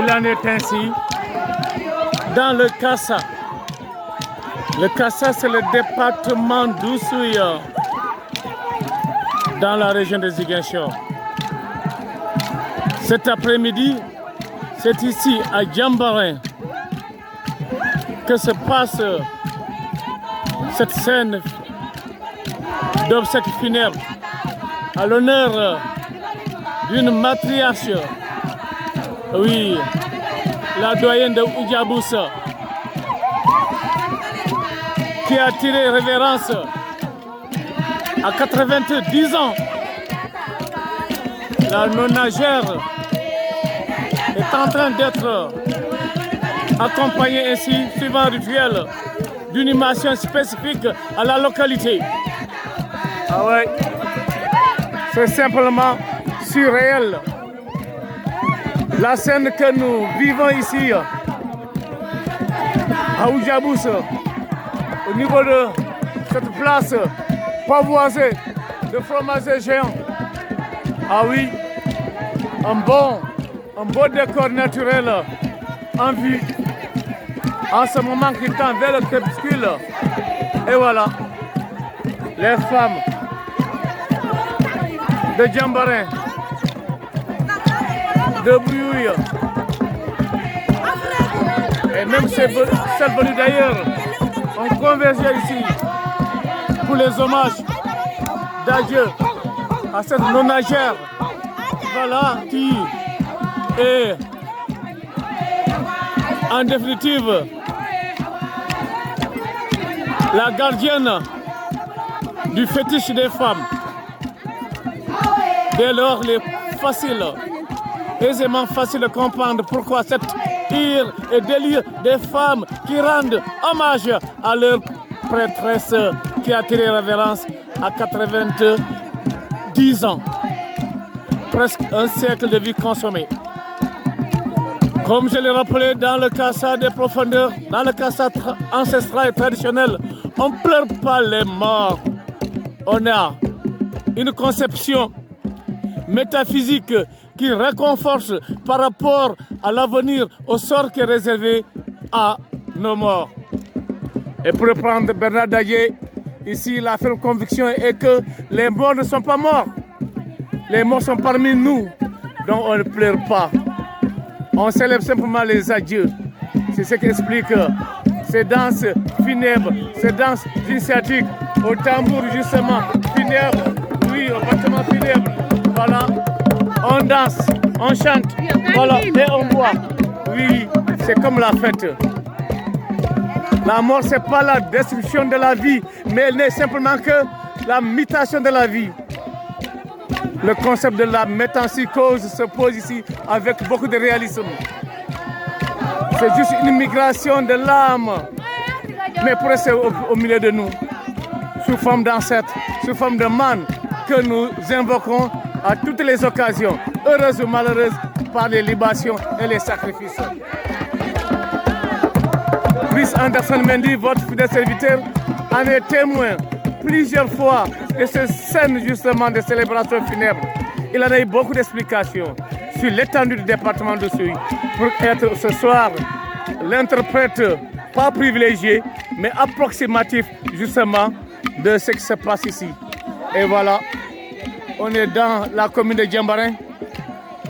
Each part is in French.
Il en est ainsi dans le Kassa. Le Kassa, c'est le département d'Oussouya, dans la région de Ziguinchor. Cet après-midi, c'est ici, à Djambarin, que se passe cette scène d'obsèques funèbres à l'honneur d'une matriarche. Oui, la doyenne de Oudjaboussa, qui a tiré révérence à 90 ans. La nonagère est en train d'être accompagnée ainsi, suivant un rituel d'inhumation spécifique à la localité. Ah ouais, c'est simplement surréel. La scène que nous vivons ici, à Oudjaboussa, au niveau de cette place pavoisée de fromagers géants. Ah oui, un beau décor naturel en vue. En ce moment qui tend vers le crépuscule. Et voilà, les femmes de Djambarin, de Bouyoui, et même celles venues d'ailleurs ont convergé ici pour les hommages d'adieu à cette nonagère, voilà, qui est en définitive la gardienne du fétiche des femmes. Dès lors, il est aisément facile de comprendre pourquoi cette ire et délire des femmes qui rendent hommage à leur prêtresse qui a tiré révérence à 90 ans. Presque un siècle de vie consommée. Comme je l'ai rappelé, dans le Kassa des profondeurs, dans le Kassa ancestral et traditionnel, on ne pleure pas les morts. On a une conception métaphysique qui réconforte par rapport à l'avenir, au sort qui est réservé à nos morts. Et pour reprendre Bernard Daguet, ici la ferme conviction est que les morts ne sont pas morts. Les morts sont parmi nous, donc on ne pleure pas. On célèbre simplement les adieux. C'est ce qui explique ces danses funèbre, ces danses initiatiques, au tambour justement, funèbre, oui, au battement funèbre. Voilà, on danse, on chante, voilà, et on boit. Oui, c'est comme la fête. La mort, c'est pas la destruction de la vie, mais elle n'est simplement que la mutation de la vie. Le concept de la métempsycose se pose ici avec beaucoup de réalisme. C'est juste une migration de l'âme, mais pour rester au milieu de nous, sous forme d'ancêtre, sous forme de man, que nous invoquons à toutes les occasions, heureuses ou malheureuses, par les libations et les sacrifices. Chris Anderson Mendy, votre fidèle serviteur, en est témoin plusieurs fois de ces scènes justement de célébration funèbre. Il en a eu beaucoup d'explications sur l'étendue du département de Souy pour être ce soir l'interprète pas privilégié mais approximatif justement de ce qui se passe ici. Et voilà, on est dans la commune de Djembarin,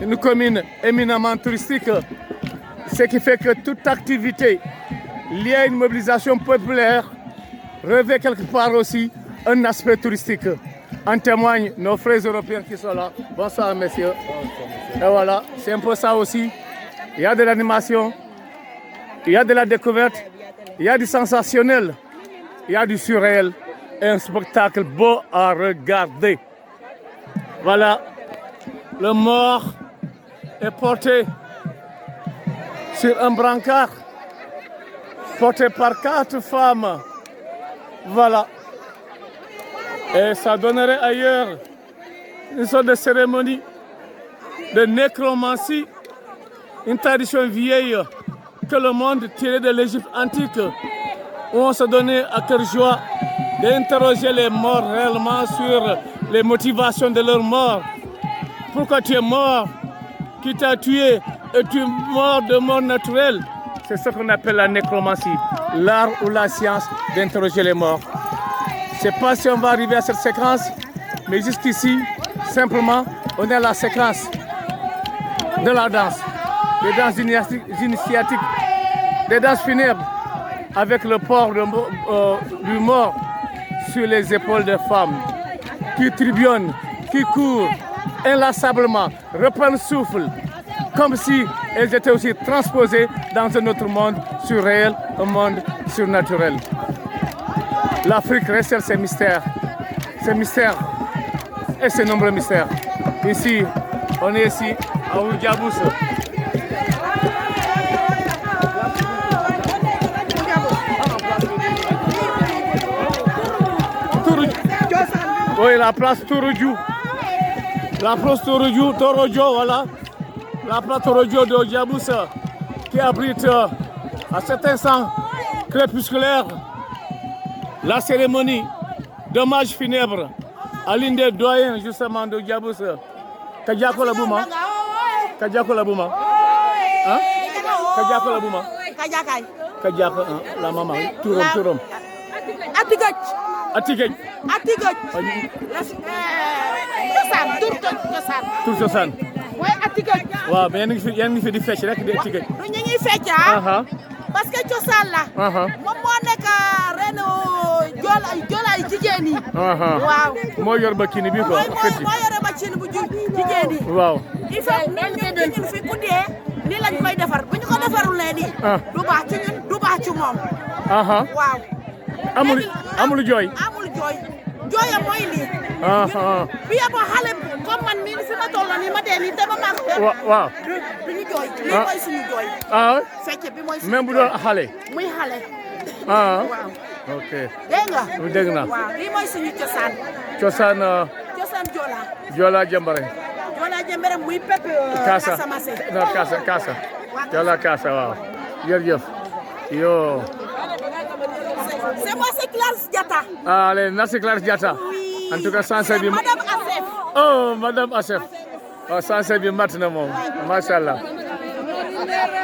une commune éminemment touristique, ce qui fait que toute activité liée à une mobilisation populaire revêt quelque part aussi un aspect touristique. En témoignent nos frères européens qui sont là. Bonsoir messieurs. Et voilà, c'est un peu ça aussi. Il y a de l'animation, il y a de la découverte, il y a du sensationnel, il y a du surréel et un spectacle beau à regarder. Voilà, le mort est porté sur un brancard porté par 4 femmes. Voilà. Et ça donnerait ailleurs une sorte de cérémonie de nécromancie, une tradition vieille que le monde tirait de l'Égypte antique, où on se donnait à cœur joie d'interroger les morts réellement sur les motivations de leur mort. Pourquoi tu es mort? Qui t'a tué? Es-tu mort de mort naturelle? C'est ce qu'on appelle la nécromancie, l'art ou la science d'interroger les morts. Je ne sais pas si on va arriver à cette séquence, mais jusqu'ici, simplement, on est à la séquence de la danse, des danses initiatiques, des danses funèbres, avec le port du mort sur les épaules des femmes, qui tourbillonnent, qui courent inlassablement, reprennent souffle, comme si elles étaient aussi transposées dans un autre monde surréel, un monde surnaturel. L'Afrique reste ses mystères et ses nombreux mystères. Ici, on est ici à Oudjabous. Oui, la place Touroudjou. La place Touroudjou, voilà. La place Touroudjou de Oudjabous qui abrite à cet instant crépusculaire la cérémonie d'hommage funèbre à l'une des doyens justement de Djabous. Kadiako la Bouma. Kadiako la Bouma. Hein? Kadiako la Bouma. Kadiako, la maman. Tourom. Atigaj. Tur Cosaan. Oui, Atigaj. Waaw, mais yéen ngi fi di fecc rek di Atigaj. Ñu ngi fecc parce que cosaan la. Moom moo nekk reenu joolaay jigéen yi. Waaw. Moo yor ba kii bi quoi. Moo yore ba kii bu jigéen yi. Waaw. Il faut ñun fi ku dee nii lañ koy defar bu ñu ko defarulee nii. Du baax ci ñun du baax ci moom. Waaw. Amul jooy. Amul jooy. Jooyam mooy lii. Bi yeboo xale comme man mii fi ma toll nii ma dee nii te ma màgg. Waaw. Du ñu jooy. Lii mooy suñu jooy. Fecc bi mooy suñu. Même bu doon xale. Muy xale. Waaw. Ok. Dégg nga. Dégg naa. Waaw lii mooy suñu cosaan. Cosaan Joola. Joola Djembarin. Joola Djembarin muy pepp. Kaasa. Casamance. Non, Kaasa. Joola Kaasa, waaw. Jërëjëf. Yo. C'est moi, c'est Clarisse Diatta. Allez, merci Clarisse Diatta. Oui. En tout cas, sans servir. Madame Assef. Oh, Madame Assef. Sans servir maintenant, Machallah.